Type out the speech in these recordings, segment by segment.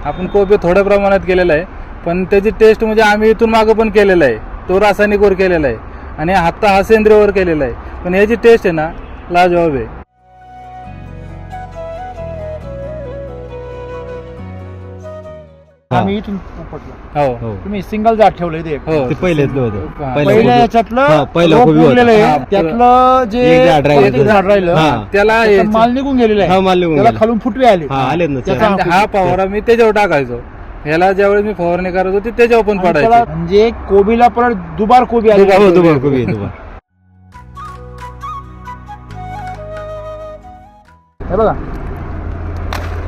आपण कोबी थोड्या प्रमाणात केलेला आहे, पण त्याची टेस्ट म्हणजे आम्ही इथून मागं पण केलेला आहे, तो रासायनिकवर केलेला आहे आणि आता हा सेंद्रियवर केलेला आहे, पण याची टेस्ट आहे ना लाजवाब आहे. आम्ही इथून उपटलं. हो तुम्ही सिंगल जात ठेवलंय ते हो ते पहिल्यातलं होतं. पहिल्या याच्यातलं पहिलं रोप कोबी होतं. उगलेलं आहे. हा, त्यातलं जे एक झाड राहिलं. एक झाड राहिलं हा. त्याला त्याचा माल निघून गेलेला हा, आहे. माल निघून त्याला गेला. खालून फुटवे आले. हा आलेत ना त्याचा सर. हा फवारा मी त्याच्यावर टाकायचो, ह्याला ज्यावेळेस मी फवारणी करत होती त्याच्यावर पण आणि त्याला पडायची. म्हणजे कोबीला परत दुबार कोबी आली. हो दुबार कोबी आहे, दुबार. हे बघा,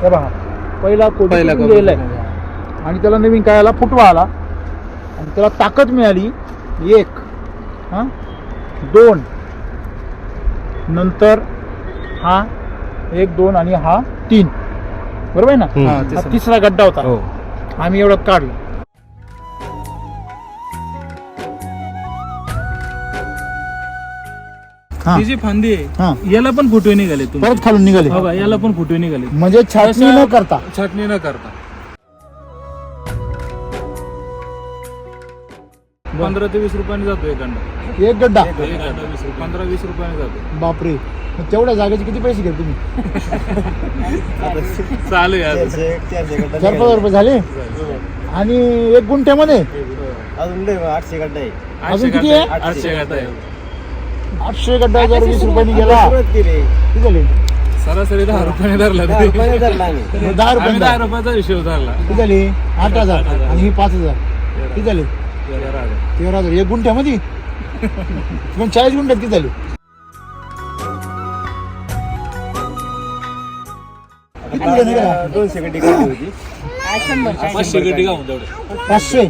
हे बघा, पहिला कोबी पहिला फुटून कोबी. गेलाय आणि त्याला नवीन काय आला, फुटवा आला आणि त्याला ताकद मिळाली. 1 2 नंतर हा 1 2 आणि हा 3, बरोबर आहे ना. हम्म. हा, हा तिसरा गड्डा होता. हो आम्ही एवढं काढलं. हा. ही जी फांदी हा. आहे याला पण फुटवे निघाले तुम्ही परत खालून निघाले, हो का, याला पण फुटवे निघाले, म्हणजे छाटणी न करता. छाटणी न करता. 15 ते 20 रुपयाने जातो एक अंडा. एक गड्डा 15-20 रुपयाने जातो. बापरे, मग तेवढ्या जागेचे किती पैसे घेतले तुम्ही? चालू आहे 4,000 रुपये झाले. आणि 1 गुंठ्यामध्ये अजून 800 गड्डा आहे. अजून किती आहे? 800 गाठा आहे. 800 गड्डा 20 रुपयांनी गेला. किती झाले? सरासरी 10 रुपयाने धरला तरी. 10 आम्ही रुपये 10 रुपयाचा हिशोब धरला. किती झाली? 8,000 आणि ही 5,000. किती झाले? 13,000. 1 गुंठ्यामध्ये मग 40 गुंठ्यात किती झाले? किती गुंठे निघाला? 200 गड्डी काढली होती. 500 गड्डी गावून तेवढे 500.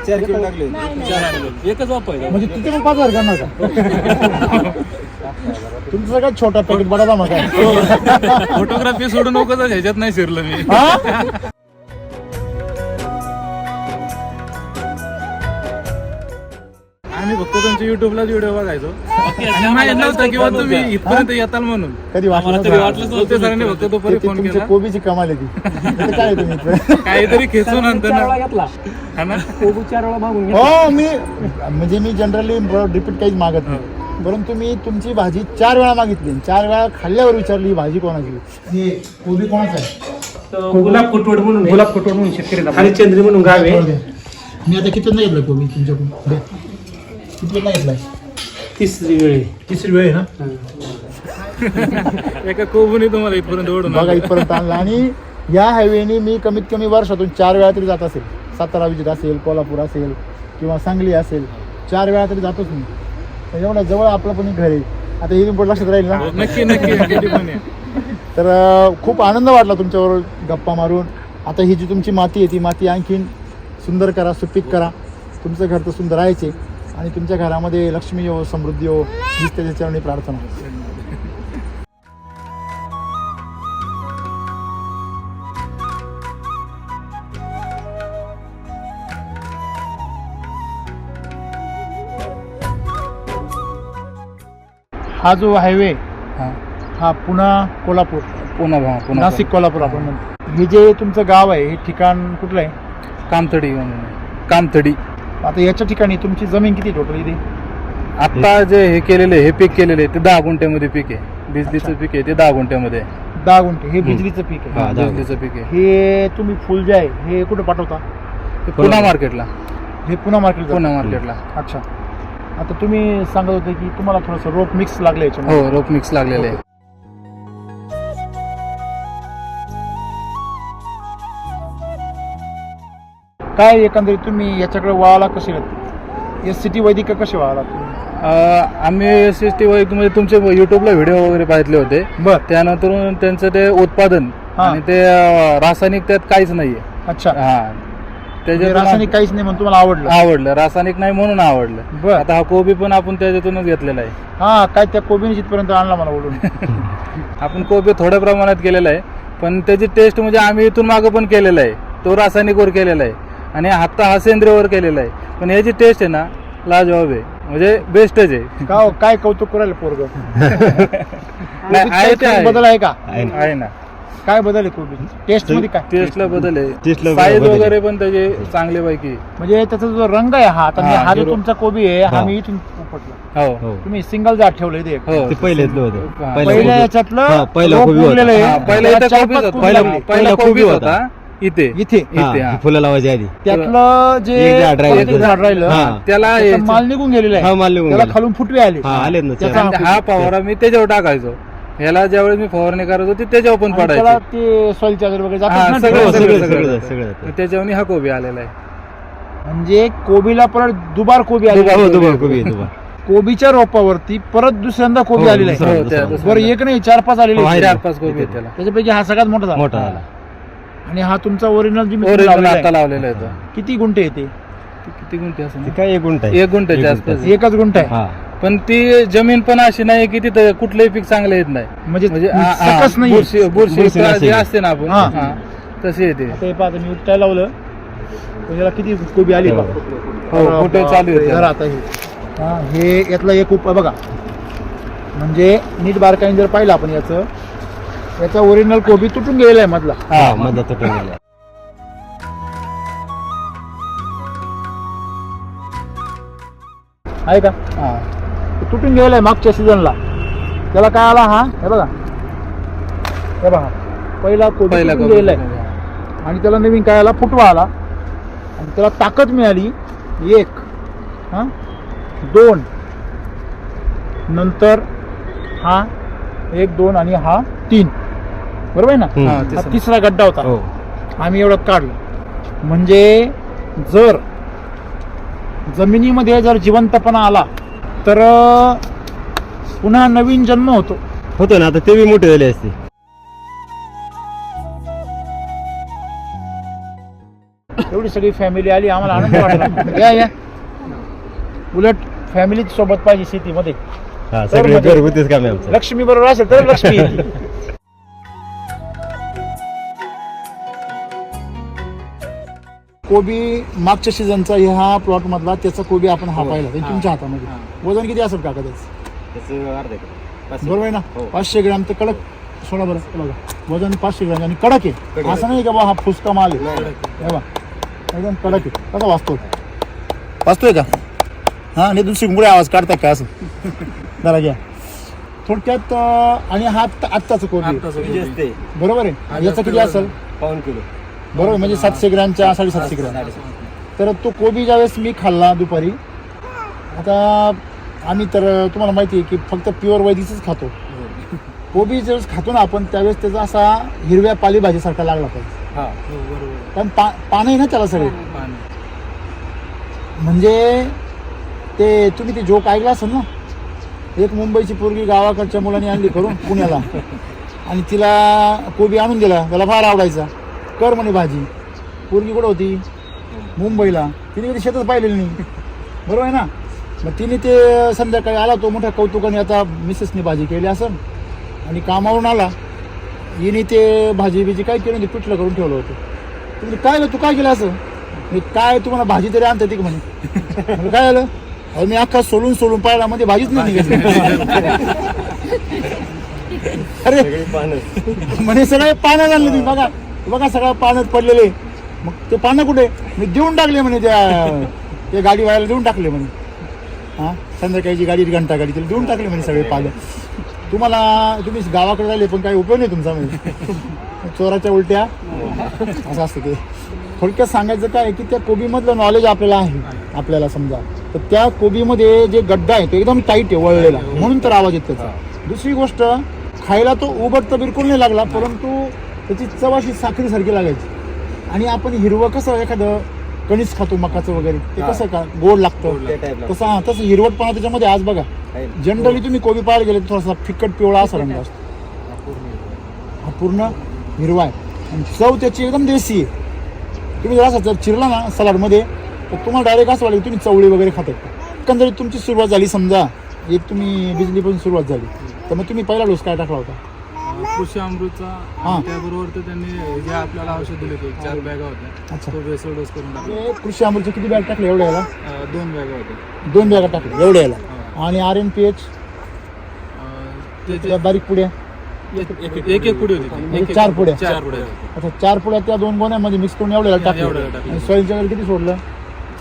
4 किलो टाकले होते. एकच वापर म्हणजे तिथे पण 5,000 करणार का? तुमचं सगळ्यात छोटा पॅकेट बडा मग काय? फोटोग्राफी सोडून नको ह्याच्यात नाही शिरलं मी. हा? आम्ही फक्त तुमच्या युट्यूबला व्हिडिओ बघायचो आणि माहित नव्हतं किंवा तुम्ही इथपर्यंत येताल म्हणून. कधी वाटलं तरी वाटलंच नव्हतं सरांनी फक्त तो ते फोन तुमच्या केला कोबीची कमाल आहे ती. ते काय तुम्ही इथं? काहीतरी खेचून आणतं ना. हा ना? हो, मी म्हणजे मी जनरली रिपीट काहीच मागत नाही, परंतु मी तुमची भाजी 4 वेळा मागितली. 4 वेळा खाल्ल्यावर विचारली ही भाजी कोणाची. हे कोबी कोणाचं आहे? गुलाब कुटवड म्हणून आहे. गुलाब कोटवड म्हणून शेतकरी हरिश्चंद्री म्हणून गाव आहे. मी आता किती नाही घेतलं कोबी तुमच्याकडून? किती नाही घेतलाय? तिसरी वेळ आहे. तिसरी वेळ आहे ना. एका कोबूने तुम्हाला इथपर्यंत ओढून बघा इथपर्यंत आणलं. आणि या हायवेने मी कमीत कमी वर्षातून 4 वेळा तरी जात असेल. सातारा विजिट असेल, कोल्हापूर असेल किंवा सांगली असेल, 4 वेळा तरी जातोच मी. एवढ्या जवळ आपलं पण घर आहे. आता ही रिपोर्ट लक्षात राहील ना. नक्की नक्की कधी पण या. तर खूप आनंद वाटला तुमच्यावर गप्पा मारून. आता ही जी तुमची माती आहे ती माती आणखीन सुंदर करा, सुपीक करा. तुमचं घर तर सुंदर राहायचे आणि तुमच्या घरामध्ये लक्ष्मी हो, समृद्धी हो, हीच त्याच्या चरणी प्रार्थना. हा जो हायवे हा. हा पुणा कोल्हापूर, पुन्हा नाशिक कोल्हापूर आपण म्हणतो. हे जे तुमचं गाव आहे हे ठिकाण कुठलं आहे? कामथडी म्हणून. कामथडी. आता याच्या ठिकाणी तुमची जमीन किती टोटल इथे? आता जे हे केलेले हे पीक केलेले ते 10 गुंठ्यामध्ये पीक आहे. बिजलीचं पीक आहे ते 10 गुंठ्यामध्ये आहे. 10 गुंठे हे बिजलीचं पीक आहे. हा, 10 बिजलीचं पीक आहे. हे तुम्ही फुल जे आहे हे कुठे पाठवता? ते पुणा मार्केटला. हे पुणा मार्केट. पुणा मार्केटला. अच्छा. आता तुम्ही सांगत होते की तुम्हाला थोडंसं रोप मिक्स लागलं याच्यामध्ये. हो, रोप मिक्स लागलेले आहे. काय एकंदरीत तुम्ही याच्याकडे वळाला कसे SCT वैदिक कसे वळाला तुम्ही? आम्ही SST म्हणजे तुमचे युट्यूबला व्हिडिओ वगैरे पाहितले होते. बर. त्यानंतर त्यांचं ते उत्पादन हा. आणि ते रासायनिक त्यात काहीच नाहीये. अच्छा. हा, म्हणजे त्याच्यातून रासायनिक काहीच नाही म्हणून तुम्हाला आवडलं? आवडलं. रासायनिक नाही म्हणून आवडलं. बर. आता हा कोबी पण आपण त्याच्यातूनच घेतलेला आहे. हा, काय त्या कोबीने जिथपर्यंत आणला मला ओढून. आपण कोबी थोड्या प्रमाणात केलेला आहे, पण त्याची टेस्ट म्हणजे आम्ही इथून मागं पण केलेला आहे, तो रासायनिकवर केलेला आहे आणि आता हा सेंद्रियवर केलेला आहे, पण याची टेस्ट आहे ना लाजवाब आहे, म्हणजे बेस्टच आहे. का हो, काय कौतुक करायला पोरग? नाही, आहे ते आहे. बदल आहे का? आहे ना. काय बदल आहे कोबी टेस्ट मध्ये काय टेस्टला बदल टेस्टला आहे, बदल साईज आहे. वगैरे पण त्याचे चांगले पैकी. म्हणजे त्याचा जो रंग आहे हा आता हा, हा जो हिरो- तुमचा कोबी आहे हा हा. मी इथून उपटला हो हो तुम्ही सिंगल जात ठेवलंय ते हो ते पहिल्यातलं होतं हा. पहिल्या याच्यातलं हा, पहिला रोप कोबी होता. उगलेलं आहे. हा, पहिला त्याला इथे 4-5 कोबीच होता. कोबी पहिला लागली. पहिला कोबी कोबी होता. होता इथे इथे इथे हा. फुलं लावायची आधी त्यातलं जे एक झाड राहिलं. एक झाड राहिलं हा. त्याला त्याचा हे- माल निघून गेलेला हा आहे माल निघून त्याला गेला. खालून फुटवे आले हा आले ना त्याचा चार. हा फवारा मी त्याच्यावर टाकायचो, ह्याला ज्यावेळेस मी फवारणी करत होती त्याच्यावर पण आणि त्याला पडायची. ते सॉइल चार्जर वगैरे हा, जातात ना सगळं- ते. हो, सगळं- सगळं सगळं सगळं जातं. सगळं जातं. त्याच्यावर हा कोबी आलेला आहे. म्हणजे कोबीला परत दुबार कोबी आली हो दुबार कोबी आहे, दुबार. कोबीच्या रोपावरती परत दुसऱ्यांदा कोबी हो, आलेला आहे दुसरा- हो, त्या- दुसरा. बरं एक नाही 4-5 आलेले हो, आहेत. आहे. 4-5 कोबी आहेत त्याला. त्याच्यापैकी हा सगळ्यात मोठा झाला मोठा झाला. आणि हा तुमचा ओरिजिनल जी मी ओरिजिनल लावलेला आता आहे. लावलेला आहे तो. किती गुंठे येते ते किती गुंठे असं ते काय एक गुंठ आहे. 1 गुंठ्याच्या एक गुंठ. आसपास. एकच गुंठ आहे हा पण ती जमीन पण अशी नाही की तिथं कुठलंही पीक चांगलं येत नाही. म्हणजे सकस सकस नाही बुरशी बुरशी जे नसेल. असते ना आपण हा. हा, तशी येते. आता हे पाहता मी उपटायला लावलं तर याला किती कोबी आली हो. पहा. हो, कुठे चालू आहे जरा आता हे हा, हे यातला एक उप बघा म्हणजे नीट बारकाईने जर पाहिलं आपण याचा ओरिजिनल कोबी तुटून गेलेला आहे मधला हा मधला तुटून गेला. आहे का हा. तो तुटून गेलेला आहे मागच्या सीझनला त्याला काय आला हा हे बघा पहिला कोबी पहिला तुटून कोबी. गेलेला आहे आणि त्याला नवीन काय आला फुटवा आला आणि त्याला ताकद मिळाली 1 हा 2 नंतर हा 1 2 आणि हा 3 बरोबर आहे ना हम्म. हा, हा तिसरा. तिसरा गड्डा होता हो आम्ही एवढं काढलं म्हणजे जर जमिनीमध्ये जर जिवंतपणा आला तर पुन्हा नवीन जन्म होतो होतो ना आता ते बी मोठे झाले असते. एवढी सगळी फॅमिली आली आम्हाला आनंद वाटला या उलट फॅमिली सोबत पाहिजे शेतीमध्ये हा तर सगळे म्हणजे- घरगुतीच काम आहे आमचं. लक्ष्मी बरोबर असेल तर लक्ष्मी येते. कोबी मागच्या सीझनचा हा प्लॉट मधला त्याचा कोबी आपण हा पाहिला ते तुमच्या हातामध्ये वजन किती असेल काका त्याचं त्याचं अर्धा किलो. 500. बरोबर आहे ना हो. 500 ग्रॅम तर कडक सोडा बरं हे बघा वजन 500 ग्रॅम आणि कडक आहे असं नाही का बा हा फुसका माल आहे हे बघा एकदम कडक आहे कसा वाचतोय का हा आणि दुसरी मुळे आवाज काढताय का असं जरा घ्या थोडक्यात आणि हा आत्ताचं कोबी आहे. किती असते? बरोबर आहे याचं किती असेल पाऊण किलो. बरोबर म्हणजे 700 ग्रॅमच्या 750 ग्रॅम तर तो कोबी ज्यावेळेस मी खाल्ला दुपारी आता आम्ही तर तुम्हाला माहिती आहे की फक्त प्युअर वैदिकच खातो कोबी ज्यावेळेस खातो ना आपण त्यावेळेस त्याचा असा हिरव्या पालेभाजीसारखा लागला पाहिजे हा कारण पानं आहे ना त्याला सगळे म्हणजे ते तुम्ही ते जोक ऐकला असेल ना एक मुंबईची पोरगी गावाकडच्या मुलांनी आणली करून पुण्याला आणि तिला कोबी आणून दिला त्याला फार आवडायचा कर म्हणे भाजी पोरगी कुठं होती मुंबईला तिने कधी शेतच पाहिलेलं नाही बरोबर आहे ना मग तिने ते संध्याकाळी आला तो मोठ्या कौतुकाने आता मिसेसने भाजी केली असेल आणि कामावरून आला हिने ते भाजी बिजी काय केलं ते पिठलं करून ठेवलं होतं तुम्ही काय तू काय केलं असं मी काय तुम्हाला भाजी तरी आणता ती म्हणे म्हणलं, काय आलं अहो मी अख्खा सोलून पाहिला मध्ये भाजीच नाही निघाली अरे सगळी पानं. म्हणे सगळे पानं आणले तुम्ही बघा सगळं पानं पडलेले मग ते पानं कुठे मी देऊन टाकले म्हणे त्या गाडीवाल्याला देऊन टाकले म्हणे हां संध्याकाळची गाडी घंटा गाडी तिला देऊन टाकले म्हणे सगळे पानं तुम्ही गावाकडे राहिले पण काही उपयोग नाही तुमचा म्हणजे चोराच्या उलट्या असं असतं ते थोडक्यात सांगायचं काय की त्या कोबीमधलं नॉलेज आपल्याला आहे आपल्याला समजा तर त्या कोबीमध्ये जे गड्डा आहे तो एकदम टाईट आहे वळलेला म्हणून तर आवाज येतो त्याचा दुसरी गोष्ट खायला तो उघड तर बिलकुल नाही लागला परंतु त्याची चव अशी साखरेसारखी लागायची आणि आपण हिरवं कसं एखादं कणीस खातो मकाचं वगैरे ते कसं का गोड लागतं त्या type ला. तसं हिरवटपणा त्याच्यामध्ये आज बघा आहे. जनरली तुम्ही कोबी पाहायला गेले तर थोडासा फिकट पिवळा असा रंग असतो हा पूर्ण हिरवा आहे आणि चव त्याची एकदम देशी आहे तुम्ही जर असं चिरला ना सलाडमध्ये तर तुम्हाला डायरेक्ट असं वाटेल तुम्ही चवळी वगैरे खातात एकंदरीत तुमची सुरुवात झाली समजा एक तुम्ही बिजलीपासून सुरुवात झाली तर मग तुम्ही पहिला डोस काय टाकला होता कृषी अमृतचा हा. आणि त्याबरोबर तर त्यांनी जे आपल्याला औषध दिले होते 4 बॅगा अच्छा. होत्या तो बेसल डोस करून टाकला. हे कृषी अमृतचे किती बॅग टाकले एवढ्या याला 2 बॅगा होत्या 2 बॅगा टाकले एवढ्या याला आणि RNPH त्याचे त्या बारीक पुड्या एक पुढे होती ती. म्हणजे 4 पुड्या. 4 पुढे अच्छा 4 पुड्या त्या 2 गोण्यामध्ये मिक्स करून एवढ्याला एवढ्याला टाकलं टाकलं. आणि सॉइल चार्जर किती सोडलं?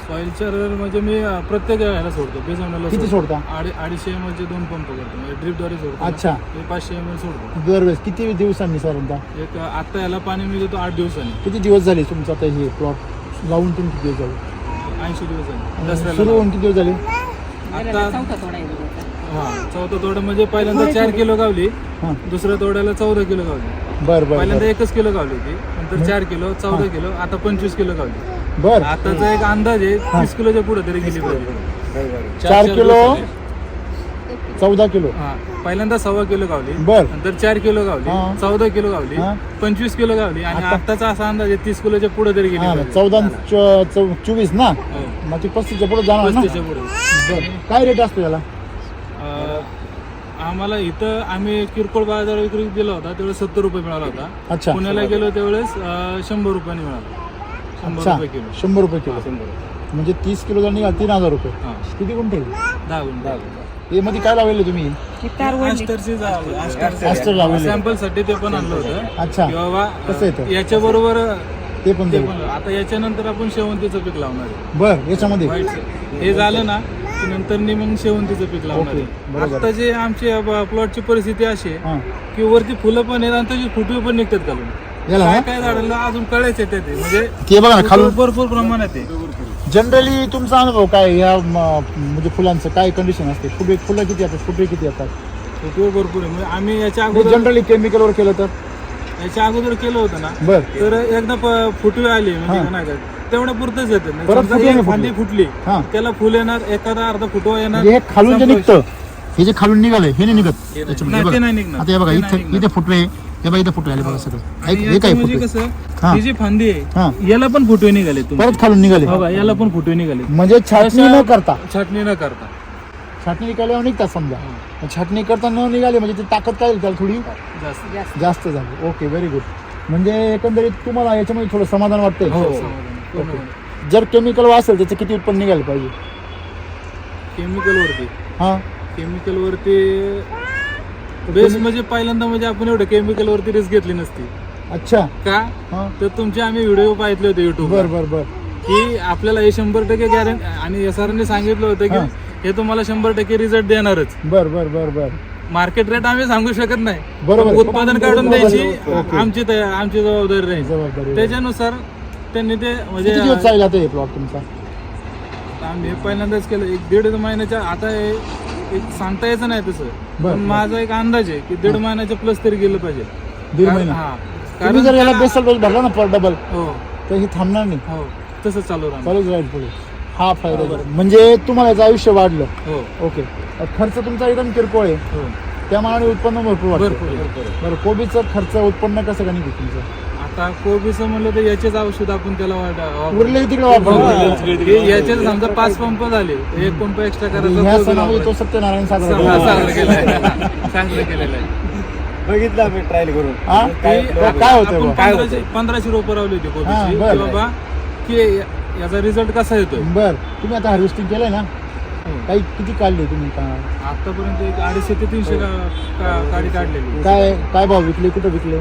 सॉइल चार्जर म्हणजे मी प्रत्येक ह्याला सोडतो बेजवण्याला किती सोडता? 250 ml चे 2 पंप करतो म्हणजे ड्रिपद्वारे सोडतो. अच्छा. हे 500 ml सोडतो दरवेळेस किती दिवसांनी साधारणतः? एक. आता याला पाणी मी देतो 8 दिवसांनी. किती दिवस झाले तुमचं आता हे प्लॉट लावून तुम्ही किती दिवस झाले? 80 दिवसांनी सुरू दसऱ्याला. होऊन किती दिवस झाले? आता चौथा तोडा म्हणजे पहिल्यांदा 4 किलो गावली, हां दुसऱ्या तोड्याला 14 किलो गावली. बरं पहिल्यांदा बरं 1 किलो गावली होती, नंतर 4 किलो, 14 किलो, आता 25 किलो गावली. बरं. आताचा एक अंदाज आहे 30 किलोच्या पुढे तरी गेली पाहिजे. 4 किलो 14 किलो. हा पहिल्यांदा 1.25 किलो गावली, बर. नंतर 4 किलो गावली, हा. 14 किलो गावली, हा. 25 किलो गावली आणि आता? आताचा असा अंदाज आहे 30 किलोच्या पुढे तरी गेली हां पाहिजे. 14 24 ना हो. मग ती 35च्या पुढे जाणार ना? 35च्या पुढे. बरं काय रेट असतो याला? आम्हाला इथं आम्ही किरकोळ बाजार विक्री दिला होता त्यावेळेस 70 रुपये मिळाला होता. अच्छा पुण्याला गेलो त्यावेळेस 100 रुपयाने मिळाला. 100 अच्छा रुपये किलो. 100 रुपये किलो म्हणजे 30 किलो जर निघाल 3000 रुपये. हा. किती गुंठे? 10 गुंठे. हे मध्ये काय लावलेलं तुम्ही? अस्टर लावलेलं. सॅम्पल साठी ते पण आणलं होतं अच्छा की बाबा कसं येतं? याच्या बरोबर ते पण ते देऊ. पण आता याच्यानंतर आपण शेवंतीचं पीक लावणार आहे. बर याच्यामध्ये व्हाईट हे झालं ना की नंतर मग शेवंतीचं पीक लावणार ओके, आहे. बरोबर. आता जे आमची प्लॉटची परिस्थिती अशी आहे हां की वरती फुलं पण आहेत आणि त्याची फुटवे पण निघतात घालून. याला काय ना काय झाडाला अजून कळायचं ते म्हणजे ते बघा ना खालून भरपूर प्रमाणात आहे. जनरली तुमचा अनुभव काय या म्हणजे फुलांचं काय कंडिशन असते? फुलं किती येतात? फुटवे किती येतात? फुटवे भरपूर आहे म्हणजे आम्ही याच्या अगोदर जनरली केमिकलवर केलं तर? केलं होतं ना बर तर एकदा फुटवे आली म्हणजे हां. नाही का तेवढ्या पुरतच येते परत समजा फुटवे एक नाही फांदी फुटली हां त्याला फुल येणार एखादा अर्धा फुटवा येणार. म्हणजे हे खालून जे संपलं निघतं हे जे खालून निघालंय हे नाही निघत याच्यामध्ये. नाही, बघा. ते नाही निघणार. आता हे बघा ते नाही इथे निघणार. इथे फुटवे हे बघा इथे फुटवे आले बघा सगळं आणि हे याचं काय म्हणजे फुटवे कसं हां. ही जी फांदी हां. आहे याला पण फुटवे निघाले तुम्ही परत खालून निघाले बघा याला पण फुटवे निघाले म्हणजे छाटणी न करता छाटणी न करता छाटणी केल्यावर निघतात समजा मग छाटणी करता न निघाले म्हणजे ती ताकद काय होईल त्याला थोडी जास्त जास्त झाली. Okay very good. म्हणजे एकंदरीत तुम्हाला याच्यामध्ये थोडं समाधान वाटतंय? हो जर केमिकल असेल त्याचं किती उत्पन्न निघायला पाहिजे? केमिकल वरती हां केमिकल वरती बेस म्हणजे पहिल्यांदा म्हणजे आपण एवढं केमिकल वरती रिस्क घेतली नसती. अच्छा का हां तर तुमचे आम्ही व्हिडिओ पाहितले होते युट्यूब बर बर बर की आपल्याला हे 100% गॅरंटी आणि सरांनी सांगितलं होतं हां. की हे तुम्हाला 100% रिझल्ट देणारच. बर बर बर बर मार्केट रेट आम्ही सांगू शकत नाही बरोबर. उत्पादन काढून द्यायची ओके. आमची जबाबदारी राहील. जबाबदारी. त्याच्यानुसार त्यांनी ते म्हणजे किती दिवस चालला ते प्लॉट तुमचा? आम्ही हे पहिल्यांदाच केलं 1-1.5 महिन्याच्या आता हे एक सांगता यायचं नाही तसं बर, पण बर. माझा एक अंदाज आहे की 1.5 महिन्याच्या प्लस तरी गेलं पाहिजे. 1.5 महिना हा तुम्ही जर याला बेसल डोस भरला ना पर डबल हो तर हे थांबणार नाही हो तसंच चालू राहणार. चालूच राहील पुढे. हा फायदा आहे. म्हणजे तुम्हाला याचं आयुष्य वाढलं. हो ओके खर्च तुमचा एकदम किरकोळ आहे हो त्या मानाने उत्पन्न भरपूर वाटतं. भरपूर. बरं कोबीचं खर्च उत्पन्न कसं का निघते तुमचं? आता कोबीचं म्हणलं तर याचेच औषध आपण त्याला उरले तिकडे वापरतो. याचे समजा 5 पंप झाले 1 पंप एक्स्ट्रा करायचा ह्या तो बिल सणामध्ये तो वापरायचा. सत्यनारायण साजरा साजरा केलाय साजरा केलेला आहे. बघितलं आम्ही ट्रायल करून हा? काय काय होतं आपण बा? 1500 रोपं लावली होती हा, कोबीची बरं. की बाबा की याचा रिझल्ट कसा येतोय. बर तुम्ही आता हार्वेस्टिंग केलंय ना हो. काही किती काढले तुम्ही का आतापर्यंत एक 250 ते 300 काडी काढलेली. काय काय भाव विकले कुठं विकले?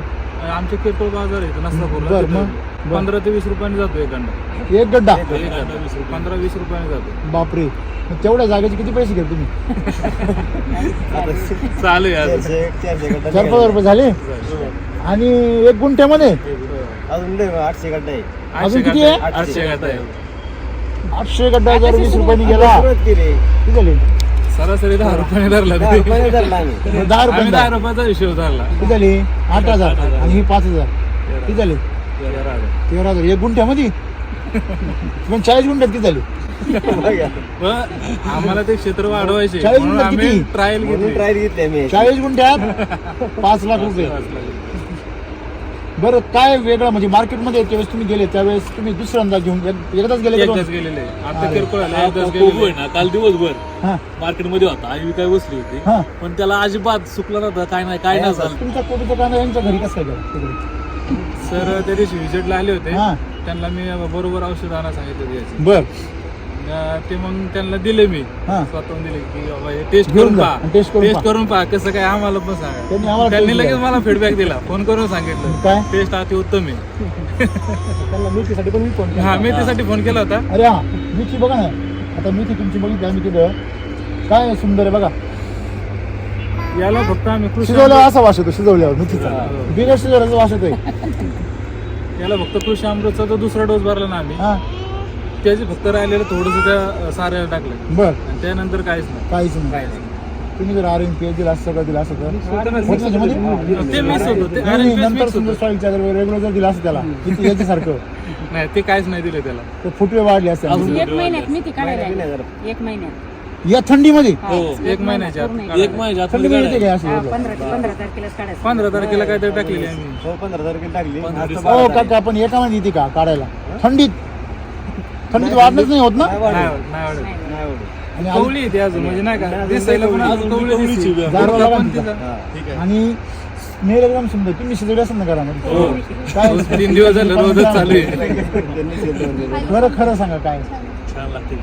आमचे किरकोळ बाजार आहे नसरापूरला बरं, तिथं मग? 15 ते 20 रुपयाने जातो एक अंडा. एक गड्डा 15-20 रुपयाने जातो. बापरे मग तेवढ्या जागेचे किती पैसे घेतले तुम्ही? चालू आहे आज. 4,000 रुपये झाले आणि 1 गुंठ्यामध्ये अजून लय 800 गड्डा आहे. अजून किती आहे? 800 गाठा आहे. 800 गड्डा जर 20 रुपयांनी गेला सुरुवात केली किती झाले? सरासरी 10 रुपयाने धरला 10 तरी. रुपयाने धरला आम्ही. मग 10 आम्ही रुपये 10 रुपयाचा हिशोब धरला. किती झाले? 8,000 आणि ही 5,000 किती झाले? 13,000 1 गुंठ्यामध्ये पण 40 गुंठ्यात किती झाले? पण आम्हाला ते क्षेत्र वाढवायचे 40 म्हणून गुंठ्यात आम्ही किती? ट्रायल म्हणून घेतली. ट्रायल घेतली आम्ही. 40 गुंठ्यात 5 लाख रुपये. बरं काय वेगळं म्हणजे मार्केटमध्ये त्यावेळेस तुम्ही गेले त्यावेळेस तुम्ही दुसऱ्यांदा घेऊन एकदाच गेले का दोन? एकदाच गेलेले आता अरे. किरकोळ आले, एकदाच कोबू आहे गेलेले. ना काल दिवसभर हां मार्केटमध्ये होता आई काय बसली होती हां पण त्याला अजिबात सुकलं नव्हतं काय नाही झालं. तुमचा कोबीचा कांदा यांच्या घरी कसं काय गेला तिकडे? सर त्या दिवशी व्हिजिटला आले होते हां त्यांना मी बरोबर औषध आणा सांगितलं याची. बर ते मग त्यांना दिले मी हा. स्वतःहून दिले की बाबा हे टेस्ट घेऊन करून जा पहा आणि टेस्ट करून टेस्ट पहा. करून पहा कसं काय आम्हाला पण त्यांनी सांगा आम्हाला त्यांनी taste लगेच दिला. मला फीडबॅक दिला फोन करून सांगितलं काय टेस्ट अति उत्तम आहे त्यांना मेथीसाठी पण मी फोन हा मेथीसाठी फोन केला होता अरे हा मेथी बघा ना आता मेथी तुमची बघितली आम्ही तिथं काय सुंदर आहे बघा याला फक्त आम्ही कृषी शिजवल्यावर असा वास येतो शिजवल्यावर मेथीचा बिगर शिजवल्याचा वास येतोय याला फक्त कृषी अमृतचा तो दुसरा डोस भरला ना आम्ही हा त्याचे फक्त राहिलेलं थोडंसं त्या साऱ्याला टाकलं बर आणि त्यानंतर काहीच नाही काहीच नाही तुम्ही जर RMPH दिला असं सगळं दिलं असं तर होतं त्याच्यामध्ये? ते मिस होतं ते नाही, RMPS नंतर mix सुंदर होतं. सॉईलच्या रेग्युलर जर दिला असं त्याला किती याच्यासारखं नाही ते काहीच नाही दिलं त्याला तर फुटवे वाढले असते अजून आमचे. एक महिन्यात मी ती काढायला महिना लागली. जरा. एक महिन्यात या थंडीमध्ये हा, एक महिन्याच्या आत पूर्ण काढायला. एक महिन्याच्या आतमध्ये थंडीमध्ये येते काढायचं. काय हा, असं 15 तारखेलाच काढायचं 15 तारखेला काहीतरी टाकलेली आम्ही हो 15 तारखेला टाकली आज तर हो 12 तारीख. काका आपण एका मध्ये येते का काढायला थंडीत वाढणंच नाही होत ना नाही नाही वाढली. आवडत, नाही आवडत. नाही वाढली. आणि आज- कवळी येते अजून म्हणजे नाही का दिसायला पण अजून कवळी कवळीची दिसते. आहे. जारवा बुडका बघा पण ना तिचा. हा. ठीक आहे आणि स्मेल एकदम सुंदर तुम्ही शिजवली असेल ना घरामध्ये हो. काय 3 दिवस झालं रोजच चालू आहे त्यांनी शेतजवळ दिलं. खरं खरं सांगा काय छान लागते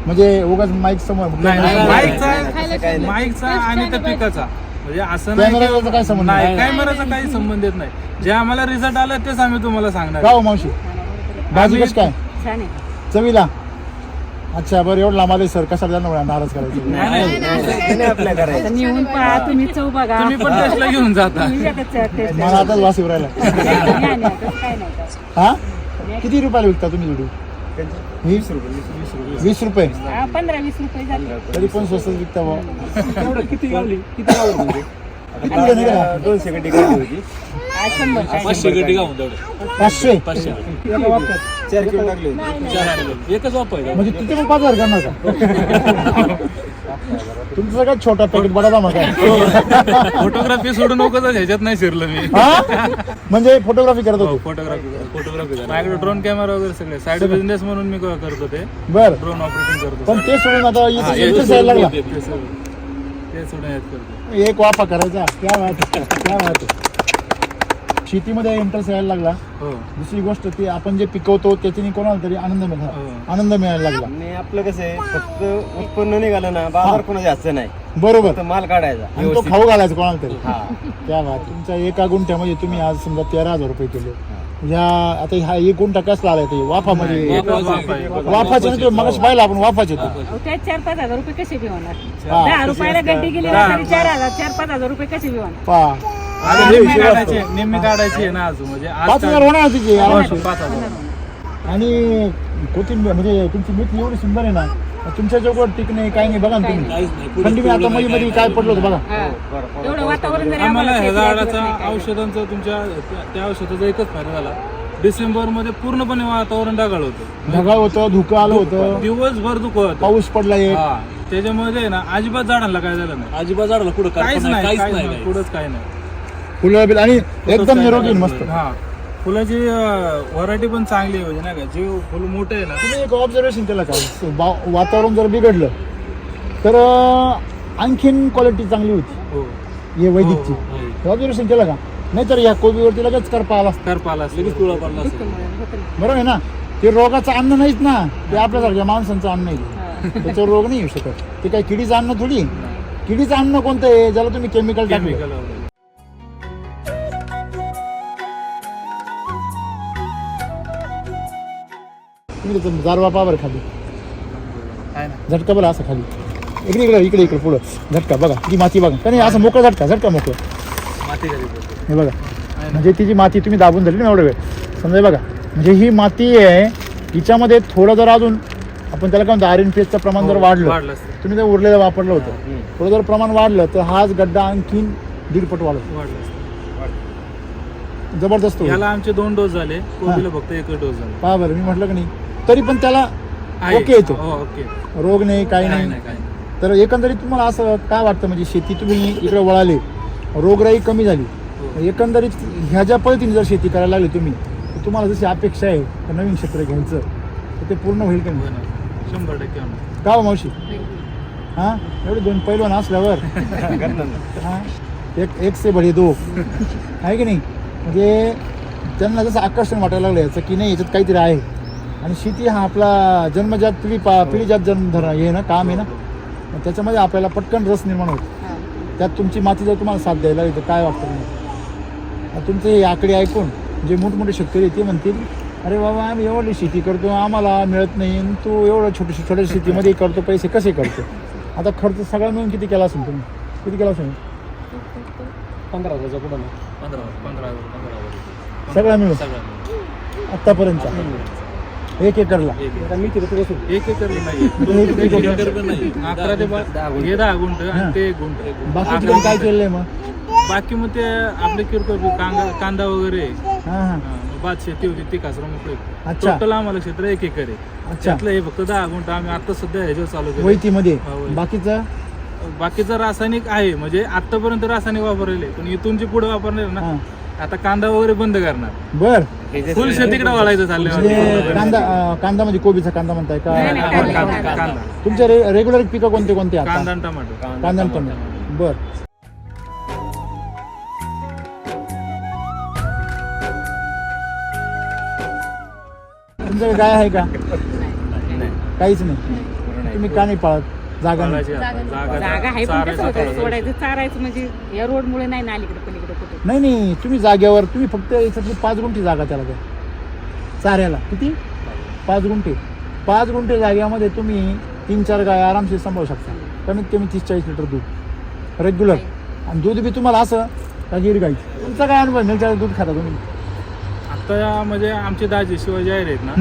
म्हणजे उगाच माईक समोर नाही, नाही, नाही, माईकचा नाही, काही नाही. माईकचा आणि त्या पिकाचा म्हणजे असं नाही कॅमेराचा काय संबंध नाही नाही कॅमेराचा काही संबंध येत नाही जे आम्हाला रिझल्ट आला तेच आम्ही तुम्हाला सांगणार का हो मावशी भाजी कशी काय छान आहे चवीला अच्छा बरं एवढं लांब आले सर कशाला त्यांना नाराज करायचं नाही, नाही. त्याने आपल्या करायचं तर येऊन पहा तुम्ही चव बघा तुम्ही पण टेस्टला घेऊन जाता तुम्ही येतात taste मला आताच वास येऊ राहिला नाही, नाही, तसं काय नाही का. हा किती रुपयाला विकता तुम्ही जोडी ही 20 रुपये हा, 15-20 रुपये जाते तरी पण स्वस्त विकता बुवा. एवढं किती गावली किती गावली म्हणजे किती एवढं नाही का? 200 गड्डी काढली होती हा, 100 काय 500 गड्डी गावून तेवढे 500 500 4 किलो टाकली होती एकच वापर आहे म्हणजे तिथे पण 5,000 करणार का तुमचं सगळ्यात छोटा पॅकेट बडा मग काय फोटोग्राफी सोडून नकोच ह्याच्यात नाही शिरलं मी हा म्हणजे फोटोग्राफी करत होतो फोटोग्राफी माझ्याकडे ड्रोन कॅमेरा वगैरे सगळे साईड बिझनेस म्हणून मी करतो ते बर ड्रोन ऑपरेटिंग करतो पण ते सोडून आता हा, इथे इथेच यायला लागला ते सोडून यात करतो एक वाफा करायचा क्या बात आहे, क्या बात आहे. शेतीमध्ये इंटरेस्ट यायला लागला हो दुसरी गोष्ट ती आपण जे पिकवतो त्याच्याने कोणाला तरी आनंद हो. मिळाला आनंद मिळायला लागला आणि आपलं कसं आहे फक्त उत्पन्न निघालं ना बाजार कोणाचे जास्त नाही बरोबर फक्त माल काढायचा आणि तो व्यवस्थित. खाऊ घालायचा कोणाला तरी हा क्या बात तुमच्या एका गुंठ्यामध्ये तुम्ही आज समजा 13,000 रुपये केले ह्या आता हा एक गुंठा कसला आलाय ते वाफामध्ये वाफाचे ना मग पाहिलं आपण वाफाचे ते अहो, त्यात 4-5 हजार रुपये कसे बी होणार हा. 10 रुपयाला गड्डी गेली ना तरी 4,000-4-5 हजार रुपये कसे बी होणार पहा आता नेहमी काढायची आहे ना अजून म्हणजे आज 5,000 होणार तिची आरामशीर. 5,000 आणि कोथिंबीर म्हणजे तुमची मेथी एवढी सुंदर आहे ना तुमच्या जवळ टिक नाही काही नाही बघा ना तुम्ही काहीच नाही थंडी आता मध्ये मध्ये काय पडलं होतं बघा हा. एवढं वातावरण जरी आम्हाला ह्या शेतीला दिवस झाडाचा नाही काय. औषधांचा तुमच्या त्या औषधाचा एकच फायदा झाला डिसेंबर मध्ये पूर्णपणे वातावरण ढगाळ होतं ढगाळ होतं धुकं आलं होतं दिवसभर धुकं होतं पाऊस पडला एक हा त्याच्यामध्ये ना अजिबात झाडांना काय झालं नाही अजिबात झाडाला कुठं काहीच नाही काहीच काहीच नाही नाही पुढंच काही नाही फुलं बिल आणि एकदम निरोगी आहे मस्त हा फुलाची व्हरायटी पण चांगली आहे म्हणजे नाही का जे फुल मोठे आहे ना तुम्ही एक ऑब्झर्वेशन केलं का वातावरण जर बिघडलं तर आणखीन क्वालिटी चांगली होती हो हे वैदिकची ऑब्झर्वेशन केलं का नाहीतर या कोबीवरती लगेच करपा आला असता. करपाला असले लगेच तुळा पडला असेल. होतं ना. बरोबर आहे ना ते रोगाचं अन्न नाहीच ना ते आपल्यासारख्या माणसांचं अन्न आहे त्याच्यावर रोग नाही येऊ शकत ते काय किडीचं अन्न थोडी किडीचं अन्न कोणतं आहे ज्याला तुम्ही केमिकल टाकलं केमिकल वगैरे तुम्ही त्याचं जारवा पावर खाली आहे ना झटका बरं असं खाली इकडे इकडे इकडे पुढं झटका बघा ती माती बघा का नाही असं मोकळं झटका मोकळं माती घरी पडते. हे बघा म्हणजे ती जी माती तुम्ही दाबून धरली ना एवढं वेळ समजा हे बघा म्हणजे ही माती आहे हिच्यामध्ये थोडं जर अजून आपण त्याला काय म्हणतो RNPH प्रमाण जर वाढलं वाढलं असतं तुम्ही ते उरलेलं वापरलं होतं थोडं जर प्रमाण वाढलं तर हाच गड्डा आणखीन 1.5 पट वाढतो वाढलं असतं जबरदस्त होईल. याला आमचे 2 डोस झाले कोबीला फक्त एकच डोस झाला पहा बरं मी म्हटलं की नाही तरी पण त्याला आहे. ओके येतो हो ओके रोग नाही काही काही नाही नाही काही नाही. तर एकंदरीत तुम्हाला असं काय वाटतं म्हणजे शेती तुम्ही इकडे वळाले रोगराई कमी झाली हो. एकंदरीत ह्या ज्या पद्धतीने जर शेती करायला लागली तुम्ही तर तुम्हाला जशी अपेक्षा आहे तर नवीन क्षेत्र घ्यायचं तर ते पूर्ण होईल का हो नाही ना. 100% होणार. का हो मावशी हां एवढे 2 पैलवान असल्यावर करणार ना. हां एक से बढे 2 आहे की नाही म्हणजे त्यांना जसं आकर्षण वाटायला लागलं याचं की नाही याच्यात काहीतरी आहे आणि शेती हा आपला जन्मजात पिढीजात जन्म हे ना काम आहे ना, मग त्याच्यामध्ये आपल्याला पटकन रस निर्माण होतो. त्यात तुमची माती जर तुम्हाला साथ द्यायला येतं काय वाटतं तुम्हाला? तुमचे हे आकडे ऐकून जे मोठमोठे शेतकरी ते म्हणतील अरे बाबा आम्ही एवढी शेती करतो आम्हाला मिळत नाही, तू एवढं छोट्या शेतीमध्ये करतो, पैसे कसे करतो? आता खर्च सगळा मिळून किती केला असेल तुम्ही? किती केला असेल? 15,000 पुढं नाही. 15 सगळा मिळून आत्तापर्यंत 1 एकरला आता मी तिथे बसून एक एकर नाही, 1 एकर. 11 ते 10 गुंठ आणि ते 1 गुंठ. बाकी तुम्ही काय केलेलं आहे मग? बाकी मग ते आपले किरकोळ कांदा वगैरे, हां हां भात शेती होती ती कासरा मोकळी. अच्छा. टोटल आम्हाला क्षेत्र 1 एकर आहे. अच्छा. त्यातलं हे फक्त 10 गुंठ आम्ही आता सध्या ह्याच्यावर चालू केलं. वैतीमध्ये हा, वैती. बाकीचं रासायनिक आहे, म्हणजे आतापर्यंत रासायनिक वापरलेले, पण इथून जे पुढे वापरणार ना हां आता कांदा वगैरे बंद करणार, बर. फुल शेतीकडे वळायचं म्हणजे चाललंय. कांदा म्हणजे कोबीचा कांदा म्हणताय का? नाही, नाही, कांदा तुमचे रेग्युलर पिकं कोणते कोणते आता? कांदा आणि टमाटर. कांदा आणि टोमॅटो. बर. तुमच्याकडे गाय आहे का? काहीच नाही. तुम्ही का नाही पाळत? जागा नाही. जागा आहे पण कसं होतं सोडायचं चारायचं म्हणजे या रोड मुळे नाही ना अलीकडे पलीकडे कुठे. नाही नाही तुम्ही जागेवर तुम्ही फक्त याच्यातली 5 गुंठी जागा त्याला द्या चाऱ्याला. किती? 5 गुंठे. 5 गुंठे जागेमध्ये तुम्ही 3-4 गाय आरामशीर सांभाळू शकता. कमीत कमी 30-40 लिटर दूध रेग्युलर. आणि दूध बी तुम्हाला असं का गिर गाई? तुमचा काय अनुभव? मिळच्याचं दूध खाता तुम्ही? आता म्हणजे आमचे दाजी शिवाजी आहे आहेत ना,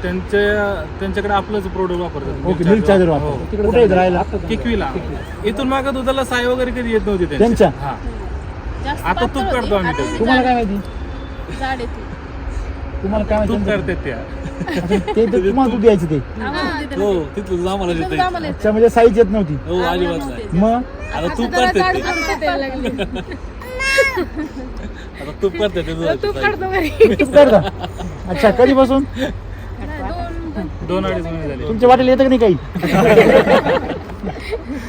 त्यांच्याकडे आपलंच प्रोडक्ट वापरतात. ओके. मिल्क चार्जर हो. वापरतो. कुठे येत राहायला? किकवीला. इथून मागं दुधाला साय वगैरे कधी येत नव्हती त्यांच्या? हा. आता तूप काढतो आम्ही त्याचं. तुम्हाला काय माहिती? तुम्हाला काय तूप माहिती? करतात त्या. ते तुम्हाला दूध द्यायचे ते? हो तिथलं आम्हाला देता येतं. अच्छा, म्हणजे साईज येत नव्हती. हो अजिबात नाही. मग आता तूप करते ते. आता तूप करते ते दुधाची. तूप करता? अच्छा. कधीपासून? 2-2.5 महिने झाले. तुमच्या वाटेल येतं की नाही काही?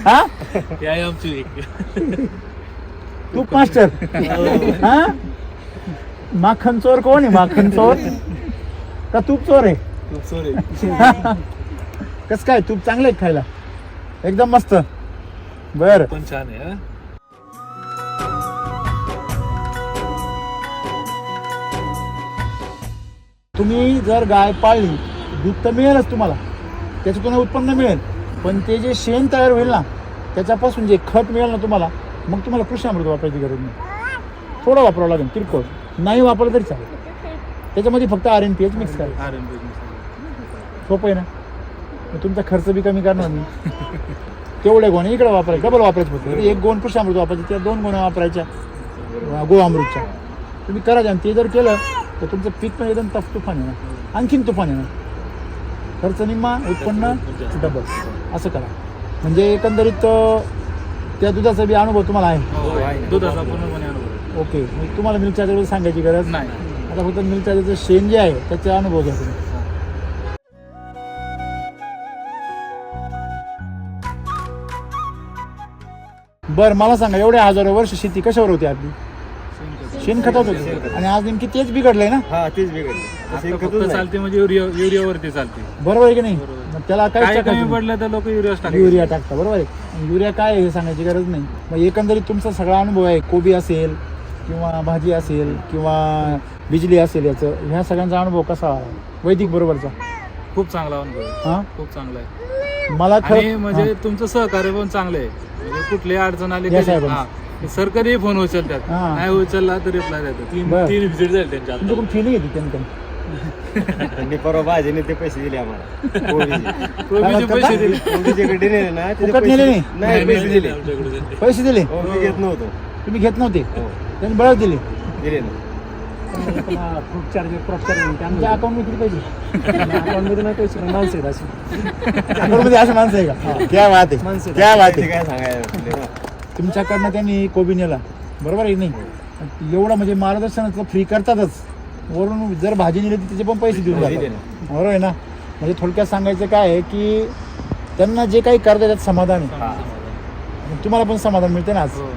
हा? ही आहे आमची एक. तूप मास्टर. हा? माखन चोर कोण आहे? माखन चोर का तूप चोर आहे? तूप सॉरी. कस काय? तूप चांगलं आहे खायला? एकदम मस्त. बर. पण छान आहे हा. तुम्ही जर गाय पाळली दूध तर मिळेलच तुम्हाला, त्याच्यातून उत्पन्न मिळेल, पण ते जे शेण तयार होईल ना त्याच्यापासून जे खत मिळेल ना तुम्हाला, मग तुम्हाला कृषी अमृत वापरायची गरज नाही. थोडं वापरावं लागेल किरकोळ, नाही वापरलं तरी चालेल. त्याच्यामध्ये फक्त RNPH मिक्स करायचं. RNP. सोपं आहे ना? मग तुमचा खर्च बी कमी करणार मी. तेवढे गोणे इकडे वापरायचे, डबल वापरायचं फक्त. 1 गोण कृषी अमृत वापरायचे, त्या 2 गोण्या वापरायच्या गो अमृतच्या. तुम्ही करायचं आणि ते जर केलं तर तुमचं पीक पण एकदम तुफान येणार, आणखीन तुफान येणार. खर्च निम्मा, उत्पन्न डबल. असं करा. म्हणजे एकंदरीत त्या दुधाचा बी अनुभव तुम्हाला आहे. हो, आहे. दुधाचा पूर्णपणे अनुभव. ओके. मग तुम्हाला मिल्क चार्जर सांगायची गरज नाही. आता फक्त मिल्क चार्जरचं शेण जे आहे त्याचा अनुभव घ्या तुम्ही. बरं मला सांगा, एवढ्या हजारो वर्ष शेती कशावर होती आपली? शेणखतात होती. आणि आज नेमकी तेच बिघडलंय ना? हा तेच बिघडलं. आता फक्त चालते म्हणजे युरियावरती चालते. बरोबर आहे की नाही? मग त्याला काय काय कमी पडलं तर लोक टाकतात. युरिया टाकता. बरोबर आहे. युरिया काय आहे हे सांगायची गरज नाही. मग एकंदरीत तुमचा सगळा अनुभव आहे, कोबी असेल किंवा भाजी असेल किंवा बिजली असेल, याचं ह्या सगळ्यांचा अनुभव कसा आहे वैदिक बरोबरचा? खूप चांगला अनुभव आहे. हा, खूप चांगला आहे. मला आणि खरं म्हणजे तुमचं सहकार्य पण चांगलं आहे. म्हणजे कुठली अडचण आली या की साहेबांचं. हा, सर कधी फोन उचलतात, हा. नाही उचलला तर रिप्लाय देतात. बरं. 3 विजिट झाले त्यांच्या. तुमच्याकडून फी नाही घेतली त्यांनी? त्यांनी परवा भाजीने ते पैसे दिले आम्हाला. कोबीचे. कोबीचे पैसे दिले. कोबीच्याकडे नेले ना त्याचे फुकट नेले नाही? नाही पैसे दिले. आमच्याकडे त्यांनी. पैसे दिले? हो, मी घेत नव्हतो. तुम्ही घेत नव्हते? हो, त्यांनी बळच दिले? दिले ना. फ्रूट चार्जर क्रॉप चार्जर तुमच्या अकाउंटमध्ये किती पैसे? अकाउंटमध्ये नाही पैसे पण माणसं आहेत अशी. अकाउंटमध्ये अशी माणसं आहे का? क्या बात आहे, माणसं. क्या बात ते आहे. काय सांगायला. तुमच्याकडनं त्यांनी कोबी नेला, बरोबर आहे की नाही? एवढं म्हणजे मार्गदर्शनाचं फ्री करतातच, वरून जर भाजी नेली तर त्याचे पण पैसे देऊन दिले जातात. ना. बरोबर आहे ना? म्हणजे थोडक्यात सांगायचं काय आहे की त्यांना जे काही करतात त्यात समाधान आहे. हा. आणि तुम्हाला पण समाधान मिळते ना आज. हो.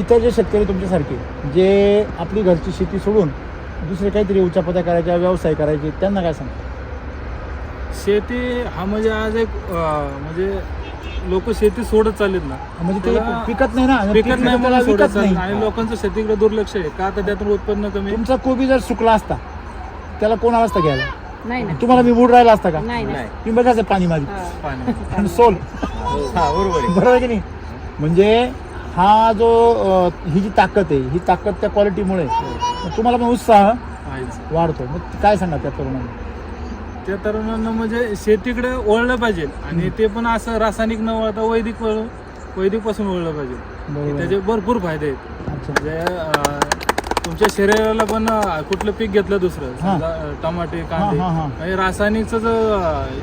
इतर जे शेतकरी तुमच्यासारखे जे आपली घरची शेती सोडून दुसरे काहीतरी उच्च पदा करायच्या व्यवसाय करायचे त्यांना काय सांगता? शेती हा म्हणजे आज एक म्हणजे लोक शेती सोडत चाललेत ना, म्हणजे ते त्याला पिकत नाही ना, आणि पिकत पिकलं नाही तर म्हणून त्याला सोडत विकत चाललं नाही. आणि लोकांचं शेतीकडे दुर्लक्ष आहे का, तर त्यातून उत्पन्न कमी. तुमचा कोबी जर सुकला असता त्याला कोण आला असता घ्यायला? नाही ना तुम्हाला मी मूड राहिला असता का? नाही ना तुम्ही बघायचं पाणी माझी हा. पाणी आणि सोल हा बरोबर आहे. बरोबर आहे की नाही? म्हणजे हा जो ही जी ताकद आहे, ही ताकद त्या क्वालिटीमुळे तुम्हाला पण उत्साह आहेच. वाढतो. मग काय सांगा त्या तरुणांना? त्या तरुणांना म्हणजे शेतीकडे वळलं पाहिजे आणि ते पण असं रासायनिक न वळता वैदिक पासून वळलं पाहिजे. बरोबर. त्याचे भरपूर फायदे आहेत. अच्छा. म्हणजे तुमच्या शरीराला पण कुठलं पीक घेतलं दुसरं, हा. समजा टमाटे, कांदे, हा, हा. म्हणजे रासायनिकचं जो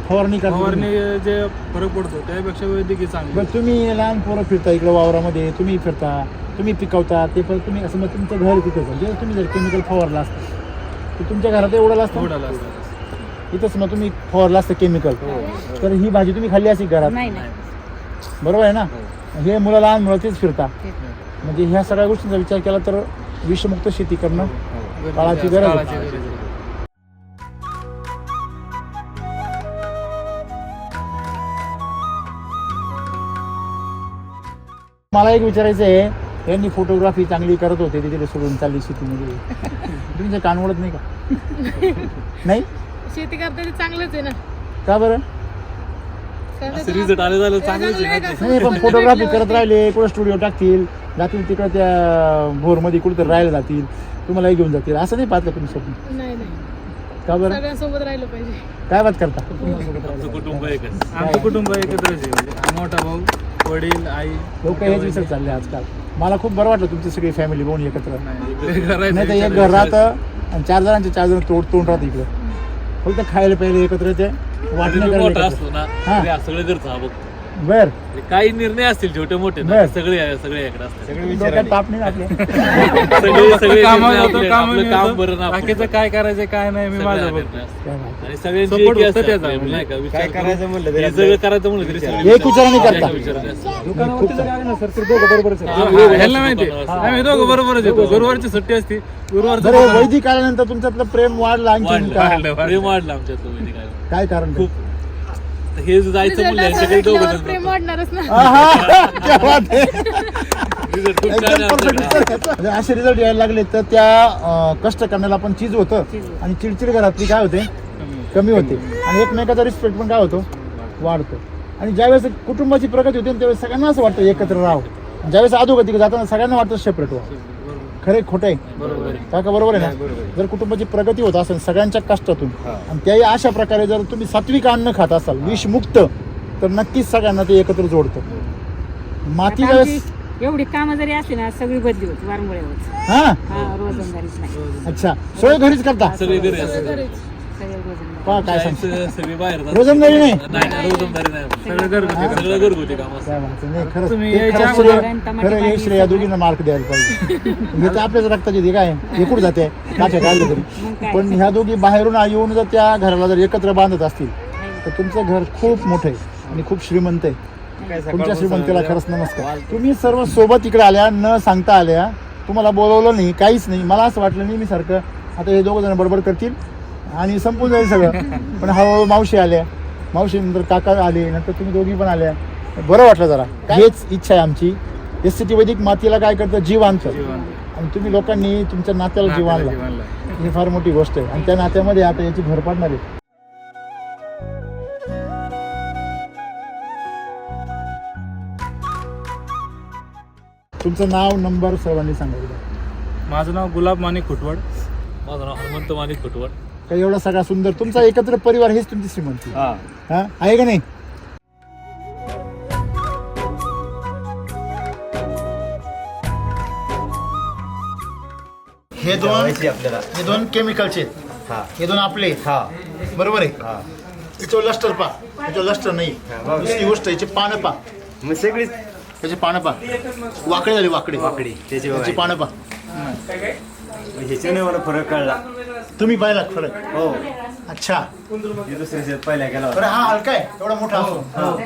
फवारणी करता फवारणी तुम्ही. जे फरक पडतो त्यापेक्षा वैद्यकीय चांगली. बरं, तुम्ही लहान पोरं फिरता इकडे वावरामध्ये, तुम्ही फिरता, तुम्ही पिकवता, ते पण तुम्ही असं मग तुमचं घर तिथेच आहे. जे तुम्ही जर केमिकल फवारलं असतं तर तुमच्या घरात एवढं असतं, एवढाला असतं. इथंच मग तुम्ही फवारलं असतं केमिकल, तर ही भाजी तुम्ही खाल्ली असेल घरात, नाही नाही बरोबर आहे ना? हे मुलं लहान मुलं तेच फिरता. म्हणजे ह्या सगळ्या गोष्टींचा विचार केला तर विषमुक्त शेती करणं काळाची गरज आहे. काळाची गरज आहे. मला एक विचारायचं आहे, यांनी फोटोग्राफी चांगली करत होते, तिथे सोडून चालली शेतीमध्ये. तुमचं कान ओढत नाही का? नाही शेती करता ते चांगलंच आहे ना. का बरं? असं रिझल्ट आले झालं चांगलंच आहे ना ते. नाही, पण फोटोग्राफी करत राहिले, कुठं स्टुडिओ टाकतील, जातील तिकडं त्या भोरमध्ये कुठं राहायला जातील, तुम्हालाही घेऊन जातील, असं नाही पाहतलं तुम्ही स्वप्न? नाही नाही, का बरं? सगळ्यांसोबत राहिलं पाहिजे. काय बात करता? आमचं कुटुंब एकच. आमचं कुटुंब एकत्रच आहे. म्हणजे मोठा भाऊ, वडील, आई, लोक हेच विचार चालले आजकाल. मला खूप बरं वाटलं तुमची सगळी फॅमिली बघून एकत्र. नाही, करायचं नाही तर एक विचार घर राहतं आणि 4 जणांचे 4 जण तोंड राहतं इकडं. फक्त खायला प्यायला एकत्र ते वाटणे तुम्ही करायला मोठा एकत्र. असतो ना हा. तरी हा सगळं घरचं हा बघ. बर, म्हणजे काही निर्णय असतील छोटे मोठे ना, बर. सगळे याकडे असतात. सगळे डोक्यात विचार ताप नाही आपल्या. सगळे कामावर निर्णय जातो, आपले- कामावर आपलं काम येतो. बरं ना आपण. बाकीचं काय करायचं काय नाही मी सगळे माझं हा बघतो. निर्णय असतात. काय बात. आणि सगळ्यांची Support एकी होतं असते त्याचा. आपल्या, नाही का विचार काय करायचं म्हणलं तरी हे सगळं करायचं म्हणलं तरी सगळे एक विचाराने करता. एका विचाराने असतात. दुकानावरती जरी आले ना सर तर दोघं बरोबरच आहे. हा. ह्याला माहिती आहे. आम्ही दोघं बरोबरच येतो. गुरुवारची सुट्टी असती, गुरुवारचं बरं, वैदिक आल्यानंतर तुमच्यातलं प्रेम वाढलं आणखी वाढलं का? प्रेम वाढलं आमच्यात तुम्ही काय काय कारण? खूप हे जायचं म्हणलं यांच्याकडे दोघं भेटल्यावर जण प्रेम वाढणारच ना. आहा, क्या बात आहे. रिझल्ट खूप छान एकदम आहे perfect आमच्याकडे. उत्तर याचं. म्हणजे असे रिझल्ट यायला लागले तर त्या कष्ट करण्याला पण चीज होतं आणि चिडचिड घरातली काय होते, कमी होते आणि एकमेकाचा रिस्पेक्ट पण काय होतो, वाढतो. आणि ज्यावेळेस कुटुंबाची प्रगती होते ना, त्यावेळेस सगळ्यांना असं वाटतं एकत्र राहावं. ज्यावेळेस अधोगती जाताना सगळ्यांना वाटतं सेपरेट व्हावं. खरे खोटं आहे काका, बरोबर आहे ना? जर कुटुंबाची प्रगती होत असेल सगळ्यांच्या कष्टातून आणि त्याही अशा प्रकारे जर तुम्ही सात्विक अन्न खात असाल, विषमुक्त, तर नक्कीच सगळ्यांना ते एकत्र जोडतं. माती आता ज्यावेळेस आमची एवढी कामं जरी असली ना सगळी बदली होती वारंमुळे होत. हा, हा रोजंदारीच नाही, अच्छा, सोय घरीच करता? सगळे घरी असतात. सगळे रोजंदारी. पहा काय सांग, जायचं, सगळे बाहेर जातात. रोजंदारी नाही? नाही रोजंदारी नाही सगळं घरगुती काम. सगळं घरगुती काम असतं. काय म्हणतो? नाही, खरंच तुम्ही ते याच्या खरंच श्रेय- अगोदर खरं हे श्रेय या दोघींना मार्क द्यायला पाहिजे. हे तर आपल्याच रक्ताचे ते काय हे कुठं जाते काच्या काढले तरी. मग काय? पण ह्या दोघी बाहेरून येऊन जर त्या घराला जर एकत्र बांधत असतील तर तुमचं घर खूप मोठं आहे आणि खूप श्रीमंत आहे. तुमच्या श्रीमंतीला खरंच नमस्कार. तुम्ही सर्व सोबत इकडे आल्या, न सांगता आल्या, तुम्हाला बोलवलं नाही, काहीच नाही. मला असं वाटलं नाही मी सारखं आता हे दोघं जण बडबड करतील आणि संपून जाईल सगळं. पण हळूहळू मावशी आल्या, मावशी नंतर काका आले, नंतर तुम्ही दोघी पण आल्या, बरं वाटलं जरा. हेच इच्छा आहे आमची. SCT वैदिक मातीला काय करतं, जीव आणतं आणि तुम्ही लोकांनी तुमच्या नात्याला जीव आणला, ही फार मोठी गोष्ट आहे आणि त्या नात्यामध्ये आता याची भर पडणार आहे. तुमचं नाव, नंबर सर्वांनी सांगायचं. माझं नाव गुलाब माणिक खुटवड. माझं नाव हनुमंत माणिक खुटवड. काही एवढा सगळा सुंदर तुमचा एकत्र परिवार, हेच तुमची श्रीमंती. हा हा, आहे का नाही? हे आपल्याला दोन केमिकलचे, हा हे दोन आपले, हा बरोबर आहे. हा याच्यावर लस्टर पा, याच्यावर लस्टर नाही. दुसरी गोष्ट याचे पानं पा, मग सगळीच त्याचे पानं पा, वाकडे झाले, वाकडे वाकडी त्याची त्याचे पानं पा. ह्याच्याने मला फरक कळला. तुम्ही पाहिला फरक? हो अच्छा. हे दुसऱ्या पहिल्या गेला बरं, हा हलका आहे, एवढा मोठा असतो.